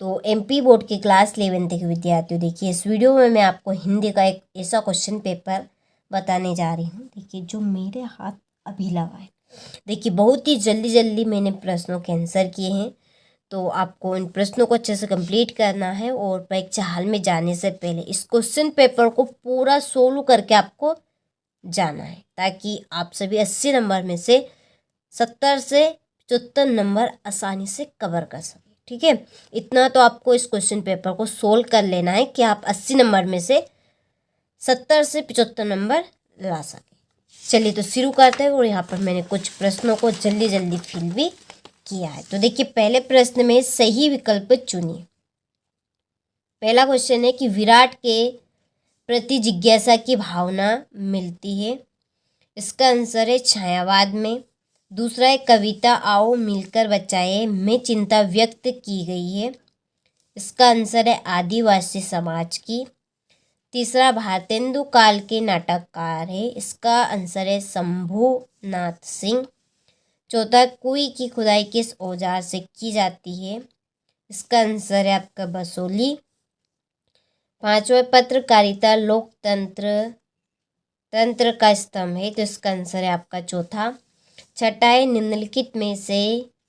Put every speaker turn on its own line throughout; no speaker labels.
तो MP board की class 11th के विद्यार्थियों, देखिए इस वीडियो में मैं आपको हिंदी का एक ऐसा क्वेश्चन पेपर बताने जा रही हूँ। देखिए जो मेरे हाथ अभी लगा है, देखिए बहुत ही जल्दी जल्दी मैंने प्रश्नों के आंसर किए हैं। तो आपको इन प्रश्नों को अच्छे से कंप्लीट करना है और परीक्षा हॉल में जाने से पहले इस क्वेश्चन पेपर को पूरा सोल्व करके आपको जाना है, ताकि आप सभी 80 नंबर में से 70 से 75 नंबर आसानी से कवर कर सकें। ठीक है, इतना तो आपको इस क्वेश्चन पेपर को सोल्व कर लेना है कि आप 80 नंबर में से 70 से 75 नंबर ला सकें। चलिए तो शुरू करते हैं। और यहाँ पर मैंने कुछ प्रश्नों को जल्दी जल्दी फिल भी किया है। तो देखिए पहले प्रश्न में सही विकल्प चुनिए। पहला क्वेश्चन है कि विराट के प्रति जिज्ञासा की भावना मिलती है। इसका आंसर है छायावाद में। दूसरा है कविता आओ मिलकर बचाए में चिंता व्यक्त की गई है। इसका आंसर है आदिवासी समाज की। तीसरा भारतेंदु काल के नाटककार है। इसका आंसर है शंभुनाथ सिंह। चौथा कुएं की खुदाई किस औजार से की जाती है। इसका आंसर है आपका बसोली। पांचवा पत्रकारिता तंत्र का स्तंभ है। तो इसका आंसर है आपका चौथा। छठा है निम्नलिखित में से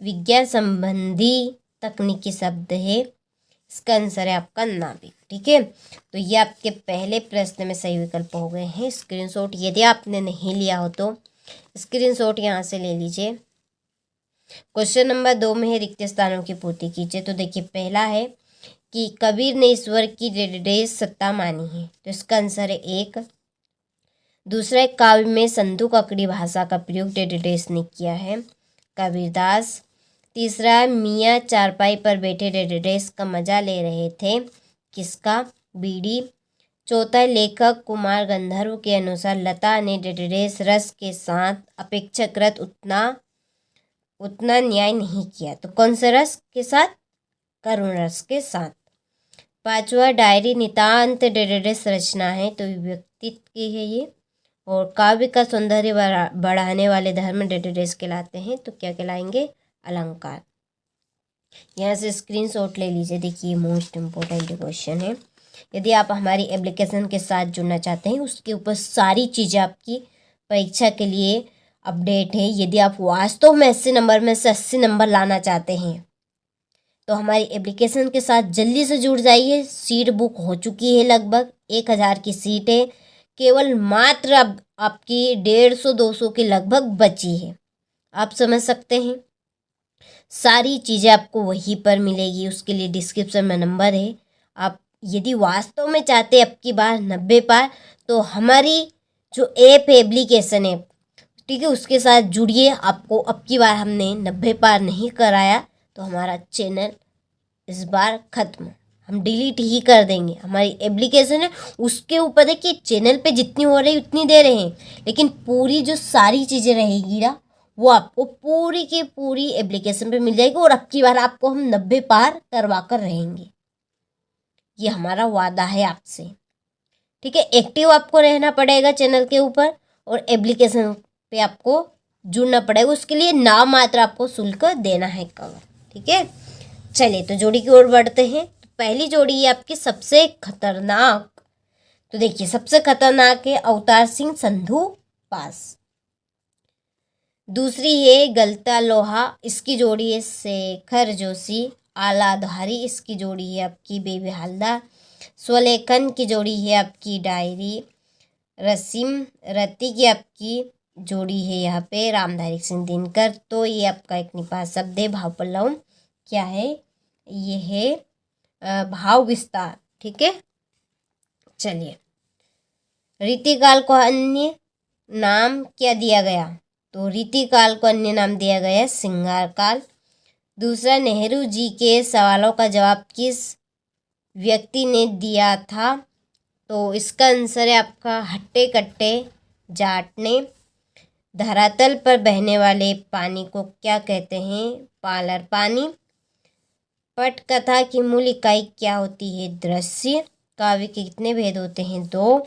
विज्ञान संबंधी तकनीकी शब्द है। इसका आंसर है आपका नाभिक। ठीक है, तो ये आपके पहले प्रश्न में सही विकल्प हो गए हैं। स्क्रीनशॉट यदि आपने नहीं लिया हो तो स्क्रीनशॉट यहाँ से ले लीजिए। क्वेश्चन नंबर 2 में है रिक्त स्थानों की पूर्ति कीजिए। तो देखिए पहला है कि कबीर ने ईश्वर की डेडेस सत्ता मानी है। तो इसका आंसर है 1। दूसरा है काव्य में संधु ककड़ी भाषा का प्रयोग डेडेस ने किया है, कबीरदास। तीसरा मियाँ चारपाई पर बैठे डेडेस का मजा ले रहे थे, किसका, बीड़ी। चौथा लेखक कुमार गंधर्व के अनुसार लता ने डेडेस रस के साथ अपेक्षाकृत उतना न्याय नहीं किया। तो कौन से रस के साथ, करुण रस के साथ। पांचवा डायरी नितांत डेडेस रचना है। तो व्यक्तित्व की है ये। और काव्य का सौंदर्य बढ़ाने वाले धर्म डेडेस कहलाते हैं। तो क्या कहलाएंगे, अलंकार। यहाँ से स्क्रीनशॉट ले लीजिए। देखिए मोस्ट इम्पोर्टेंट क्वेश्चन है। यदि आप हमारी एप्लीकेशन के साथ जुड़ना चाहते हैं, उसके ऊपर सारी चीज़ें आपकी परीक्षा के लिए अपडेट है। यदि आप वास्तव में 80 नंबर में से 80 नंबर लाना चाहते हैं तो हमारी एप्लीकेशन के साथ जल्दी से जुड़ जाइए। सीट बुक हो चुकी है, लगभग 1000 की सीट है। केवल मात्र अब आपकी 150-200 के लगभग बची है। आप समझ सकते हैं, सारी चीज़ें आपको वहीं पर मिलेगी। उसके लिए डिस्क्रिप्शन में नंबर है। आप यदि वास्तव में चाहते अब की बार 90 पार, तो हमारी जो ऐप है, एप्लीकेशन है, ठीक है, उसके साथ जुड़िए। आपको अब की बार हमने 90 पार नहीं कराया तो हमारा चैनल इस बार खत्म, हम डिलीट ही कर देंगे। हमारी एप्लीकेशन है उसके ऊपर है कि चैनल पे जितनी हो रही उतनी दे रहे हैं, लेकिन पूरी जो सारी चीज़ें रहेगी ना, वो आपको पूरी की पूरी एप्लीकेशन पे मिल जाएगी। और अब की बार आपको हम 90 पार करवा कर रहेंगे, ये हमारा वादा है आपसे। ठीक है, एक्टिव आपको रहना पड़ेगा चैनल के ऊपर और एप्लीकेशन पे आपको जुड़ना पड़ेगा। उसके लिए नाम मात्र आपको शुल्क देना है कवर। ठीक है, चलिए तो जोड़ी की ओर बढ़ते हैं। तो पहली जोड़ी है आपकी सबसे खतरनाक। तो देखिए सबसे खतरनाक है अवतार सिंह संधू पास। दूसरी है गलता लोहा, इसकी जोड़ी है शेखर जोशी। आलाधारी, इसकी जोड़ी है आपकी बेबी हालदार। स्वलेखन की जोड़ी है आपकी डायरी। रसीम रति की आपकी जोड़ी है यहाँ पे रामधारी सिंह दिनकर। तो ये आपका एक निपात शब्द है। भाव पल्लव क्या है, ये है भाव विस्तार। ठीक है, चलिए रीतिकाल को अन्य नाम क्या दिया गया। तो रीतिकाल को अन्य नाम दिया गया श्रृंगार काल। दूसरा नेहरू जी के सवालों का जवाब किस व्यक्ति ने दिया था। तो इसका आंसर है आपका हट्टे कट्टे जाट ने। धरातल पर बहने वाले पानी को क्या कहते हैं, पालर पानी। पटकथा की मूल इकाई क्या होती है, दृश्य। काव्य के कितने भेद होते हैं, 2।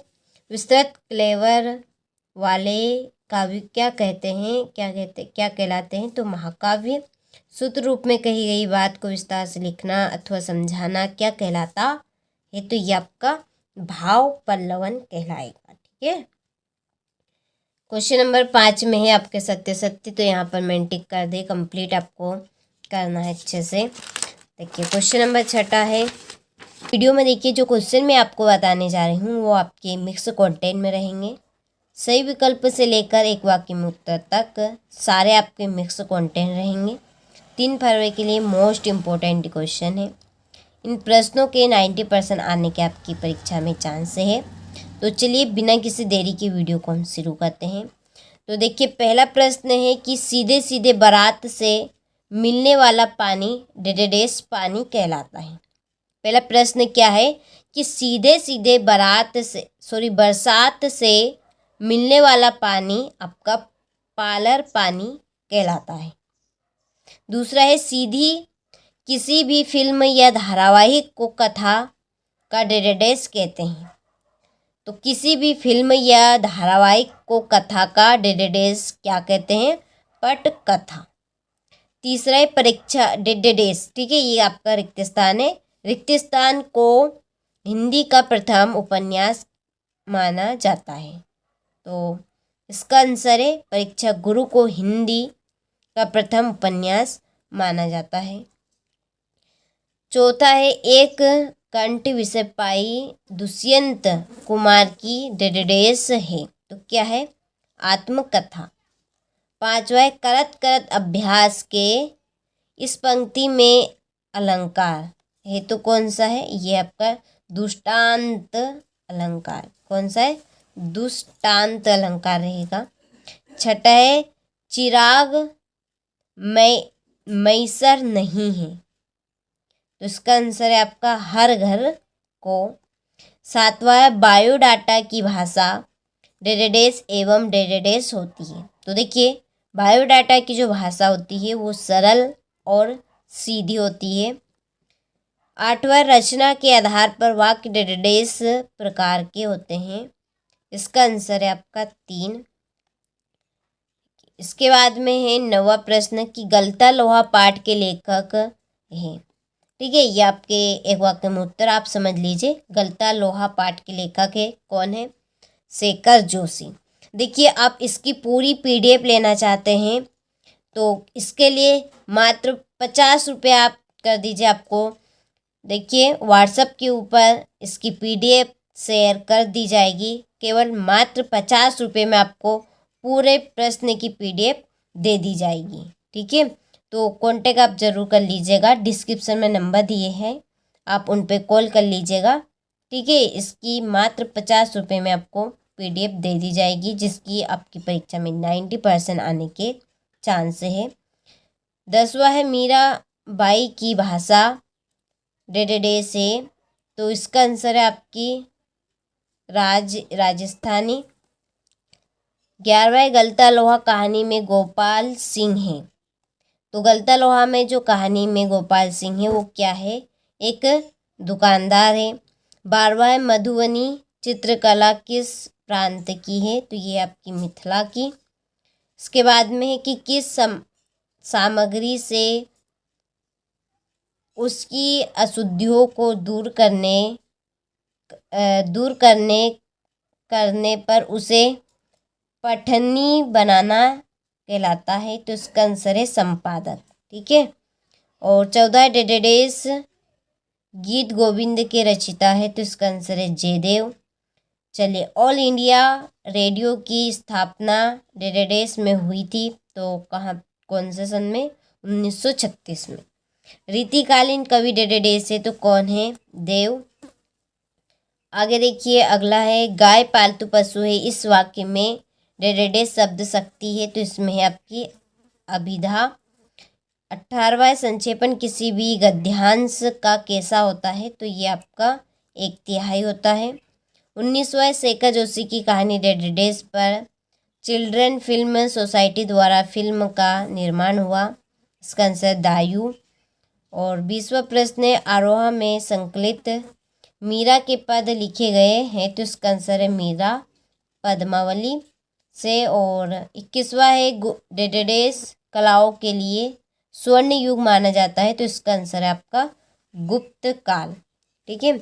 विस्तृत क्लेवर वाले काव्य क्या कहते हैं, क्या कहलाते हैं, तो महाकाव्य। सूत्र रूप में कही गई बात को विस्तार से लिखना अथवा समझाना क्या कहलाता है? तो ये आपका भाव पल्लवन कहलाएगा। ठीक है। क्वेश्चन नंबर 5 में है आपके सत्य सत्य, तो यहाँ पर मैंने टिक कर दे, कंप्लीट आपको करना है अच्छे से। देखिए क्वेश्चन नंबर 6 है। वीडियो में देखिए जो क्वेश्चन मैं आपको बताने जा रही हूँ वो आपके मिक्स कंटेंट में रहेंगे। सही विकल्प से लेकर एक वाक्य में उत्तर तक सारे आपके मिक्स कंटेंट रहेंगे। 3 फरवरी के लिए मोस्ट इम्पोर्टेंट क्वेश्चन है। इन प्रश्नों के 90% आने के आपकी परीक्षा में चांस है। तो चलिए बिना किसी देरी की वीडियो को हम शुरू करते हैं। तो देखिए पहला प्रश्न है कि सीधे सीधे बारात से मिलने वाला पानी डेडेडेस पानी कहलाता है। पहला प्रश्न क्या है कि सीधे सीधे बरसात से मिलने वाला पानी आपका पालर पानी कहलाता है। दूसरा है सीधी किसी भी फिल्म या धारावाहिक को कथा का डेडेडेस कहते हैं। तो किसी भी फिल्म या धारावाहिक को कथा का डेडेडेस क्या कहते हैं? पटकथा। तीसरा है परीक्षा डेडेडेस। ठीक है, ये आपका रिक्त स्थान है। रिक्त स्थान को हिंदी का प्रथम उपन्यास माना जाता है। तो इसका आंसर है परीक्षा गुरु को हिंदी का प्रथम उपन्यास माना जाता है। चौथा है एक कंठ विषय पाई दुष्यंत कुमार की डेडेडेस है। तो क्या है? आत्मकथा। पांचवा है करत करत अभ्यास के इस पंक्ति में अलंकार है। तो कौन सा है? ये आपका दुष्टांत अलंकार। कौन सा है? दुष्टांत अलंकार रहेगा। छठा है चिराग मैसर नहीं है। तो इसका आंसर है आपका हर घर को। सातवां है बायोडाटा की भाषा डेडेडेस एवं डेडेडेस होती है। तो देखिए बायोडाटा की जो भाषा होती है वो सरल और सीधी होती है। आठवां रचना के आधार पर वाक्य डेडेडेस प्रकार के होते हैं। इसका आंसर है आपका 3। इसके बाद में है 9वां प्रश्न कि गलता लोहा पाठ के लेखक है। ठीक है, ये आपके एक वाक्य में उत्तर आप समझ लीजिए। गलता लोहा पाठ के लेखक है कौन है? शेखर जोशी। देखिए आप इसकी पूरी PDF लेना चाहते हैं तो इसके लिए मात्र 50 रुपये आप कर दीजिए। आपको देखिए व्हाट्सएप के ऊपर इसकी PDF शेयर कर दी जाएगी। केवल मात्र 50 रुपये में आपको पूरे प्रश्न की PDF दे दी जाएगी। ठीक है, तो कॉन्टेक्ट आप ज़रूर कर लीजिएगा। डिस्क्रिप्शन में नंबर दिए हैं, आप उन पर कॉल कर लीजिएगा। ठीक है, इसकी मात्र 50 रुपये में आपको PDF दे दी जाएगी, जिसकी आपकी परीक्षा में 90% आने के चांस है। 10वां है मीरा बाई की भाषा डेडेडेस है। तो इसका आंसर है आपकी राजस्थानी। 11वां है गलता लोहा कहानी में गोपाल सिंह है। तो गलता लोहा में जो कहानी में गोपाल सिंह है वो क्या है? एक दुकानदार है। 12वां है मधुबनी चित्रकला किस प्रांत की है? तो ये आपकी मिथिला की। इसके बाद में है कि किस सामग्री से उसकी अशुद्धियों को दूर करने पर उसे पठनी बनाना कहलाता है। तो इसका आंसर है संपादक। ठीक है, और 14 डेडेडेस गीत गोविंद के रचिता है। तो इसका आंसर है जयदेव। चलिए ऑल इंडिया रेडियो की स्थापना डेडेडेस में हुई थी। तो कहाँ, कौन से सन में? 1936 में। रीतिकालीन कवि डेडेडेस है। तो कौन है? देव। आगे देखिए अगला है गाय पालतू पशु है। इस वाक्य में डेडेडेस शब्द शक्ति है। तो इसमें है आपकी अभिधा। 18वां संक्षेपण किसी भी गद्यांश का कैसा होता है? तो ये आपका 1/3 होता है। 19वां शेखर जोशी की कहानी डेडेडेस पर चिल्ड्रन फिल्म सोसाइटी द्वारा फिल्म का निर्माण हुआ। इसका आंसर दायु। और 20वां प्रश्न है आरोह में संकलित मीरा के पद लिखे गए हैं। तो इसका आंसर है मीरा पद्मावली से। और 21वां है डेडेडेस कलाओं के लिए स्वर्ण युग माना जाता है? तो इसका आंसर है आपका गुप्त काल। ठीक है,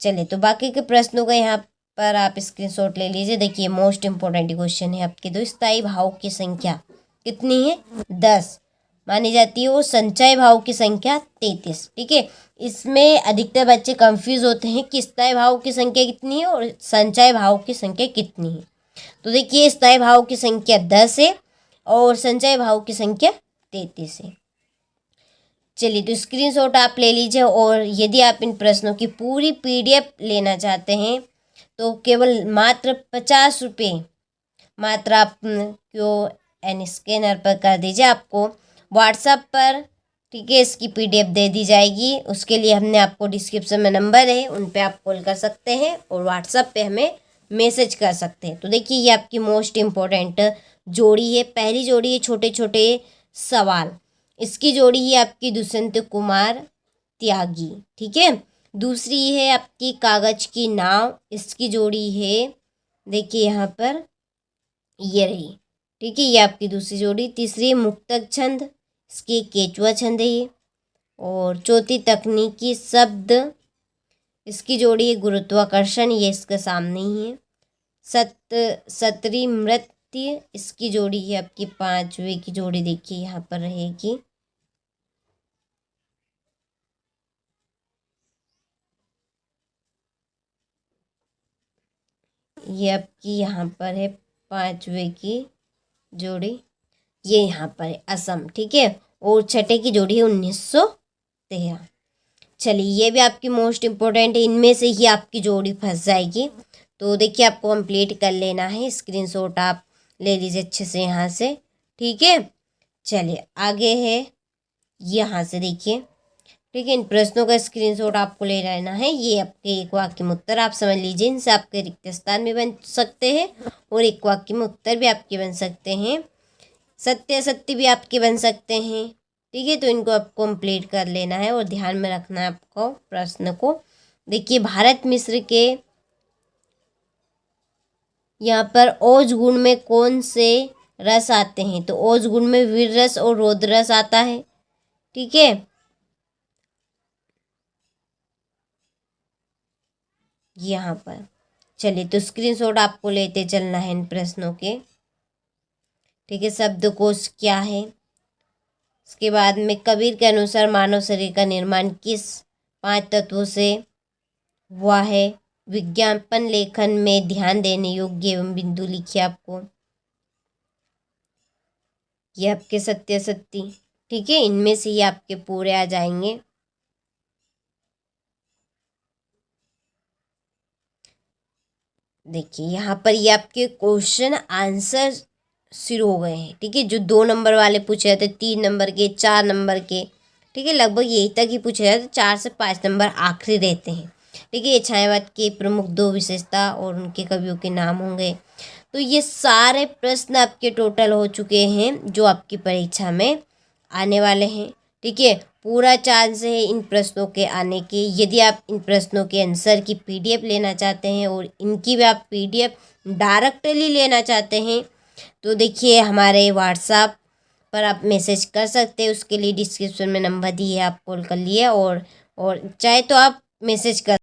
चलिए तो बाकी के प्रश्नों का यहाँ पर आप स्क्रीनशॉट ले लीजिए। देखिए मोस्ट इम्पोर्टेंट क्वेश्चन है आपके, दो स्थायी भाव की संख्या कितनी है? 10 मानी जाती है, वो संचय भाव की संख्या 33। ठीक है, इसमें अधिकतर बच्चे कंफ्यूज होते हैं कि स्थायी भाव की संख्या कितनी है और संचय भाव की संख्या कितनी है। तो देखिए स्थायी भाव की संख्या 10 है और संचय भाव की संख्या 33 है। चलिए तो स्क्रीनशॉट आप ले लीजिए, और यदि आप इन प्रश्नों की पूरी PDF लेना चाहते हैं तो केवल मात्र 50 रुपये मात्र आप क्यों स्कैनर पर कर दीजिए, आपको व्हाट्सएप पर ठीक है इसकी PDF दे दी जाएगी। उसके लिए हमने आपको डिस्क्रिप्शन में नंबर है, उन पे आप कॉल कर सकते हैं और व्हाट्सएप पे हमें मैसेज कर सकते हैं। तो देखिए ये आपकी मोस्ट इम्पोर्टेंट जोड़ी है। पहली जोड़ी है छोटे छोटे सवाल, इसकी जोड़ी है आपकी दुष्यंत कुमार त्यागी। ठीक है, दूसरी है आपकी कागज की नाव, इसकी जोड़ी है देखिए यहाँ पर ये रही। ठीक है, ये आपकी दूसरी जोड़ी। तीसरी मुक्तक छंद, इसकी केचुआ छंद है ये। और चौथी तकनीकी शब्द, इसकी जोड़ी है गुरुत्वाकर्षण, ये इसके सामने ही है। सतरी नृत्य, इसकी जोड़ी है आपकी 5वीं की जोड़ी देखिए यहाँ पर रहेगी। ये आपकी यहाँ पर है 5वीं की जोड़ी, ये यहाँ पर है असम। ठीक है, और छठे की जोड़ी है 1913। चलिए ये भी आपकी मोस्ट इम्पोर्टेंट है, इनमें से ही आपकी जोड़ी फंस जाएगी। तो देखिए आपको कंप्लीट कर लेना है, स्क्रीनशॉट आप ले लीजिए अच्छे से यहाँ से। ठीक है, चलिए आगे है यहाँ से देखिए। ठीक है, इन प्रश्नों का स्क्रीनशॉट आपको ले लेना है। ये आपके एक वाक्य में उत्तर आप समझ लीजिए, इनसे आपके रिक्त स्थान भी बन सकते हैं और एक वाक्य में उत्तर भी आपके बन सकते हैं, सत्य असत्य भी आपके बन सकते हैं। ठीक है, तो इनको आपको कंप्लीट कर लेना है और ध्यान में रखना है आपको प्रश्न को। देखिए भारत मिश्र के यहाँ पर ओज गुण में कौन से रस आते हैं? तो ओज गुण में वीर रस और रौद्र रस आता है। ठीक है, यहाँ पर चलिए तो स्क्रीनशॉट आपको लेते चलना है इन प्रश्नों के। ठीक है, शब्दकोश क्या है, इसके बाद में कबीर के अनुसार मानव शरीर का निर्माण किस 5 तत्वों से हुआ है? विज्ञापन लेखन में ध्यान देने योग्य एवं बिंदु लिखिए आपको। ये आपके सत्य सत्य। ठीक है, इनमें से ही आपके पूरे आ जाएंगे। देखिए यहाँ पर ये आपके क्वेश्चन आंसर शुरू हो गए हैं। ठीक है, जो 2 नंबर वाले पूछे जाते, 3 नंबर के, 4 नंबर के, ठीक है लगभग यही तक ही पूछे जाते, 4 से 5 नंबर आखिरी रहते हैं। ठीक है, ये छायावाद के प्रमुख 2 विशेषता और उनके कवियों के नाम होंगे। तो ये सारे प्रश्न आपके टोटल हो चुके हैं जो आपकी परीक्षा में आने वाले हैं। ठीक है, पूरा चांस है इन प्रश्नों के आने की। यदि आप इन प्रश्नों के आंसर की PDF लेना चाहते हैं और इनकी भी आप PDF डायरेक्टली लेना चाहते हैं तो देखिए हमारे व्हाट्सएप पर आप मैसेज कर सकते हैं। उसके लिए डिस्क्रिप्शन में नंबर दिए, आप कॉल कर लिए और चाहे तो आप मैसेज कर